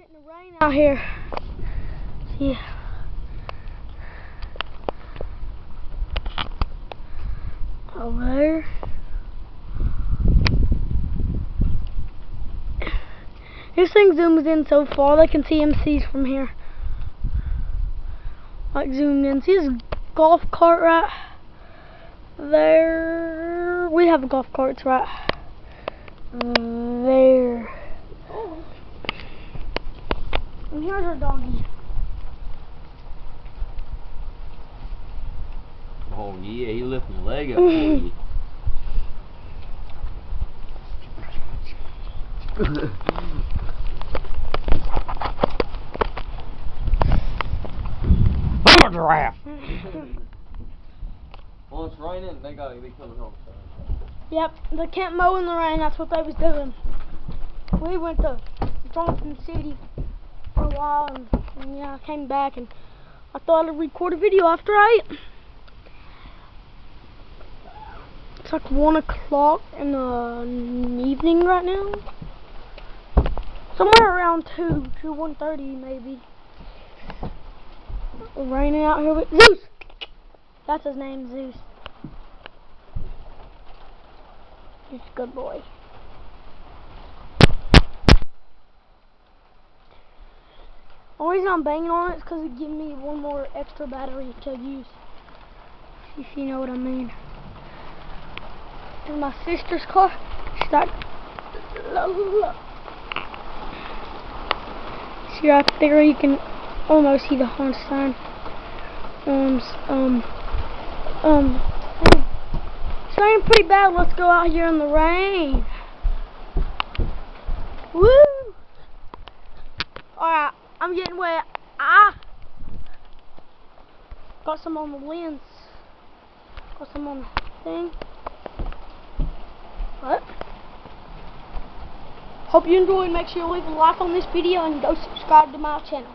getting the rain out here. See. Over there. This thing zooms in so far they can see MCs from here. Like zoomed in. See this golf cart right there? We have a golf cart, it's right there. And here's our doggy. Oh yeah, he lifting the leg up for you. Giraffe. Well, it's raining. They gotta be coming home. Yep, they can't mow in the rain. That's what they was doing. We went to Johnson City for a while, and yeah, I came back, and I thought I'd record a video after I ate. It's like 1 o'clock in the evening right now. Somewhere around 2 to 1:30 maybe. Raining out here with Zeus. That's his name, Zeus. He's a good boy. The reason I'm banging on it is because it gives me one more extra battery to use. If you know what I mean. And my sister's car. She's like, see right there, you can almost see the horn sign. It's raining pretty bad. Let's go out here in the rain. Woo! Alright, I'm getting wet. Got some on the lens. Got some on the thing. What? Hope you enjoyed. Make sure you leave a like on this video and go subscribe to my channel.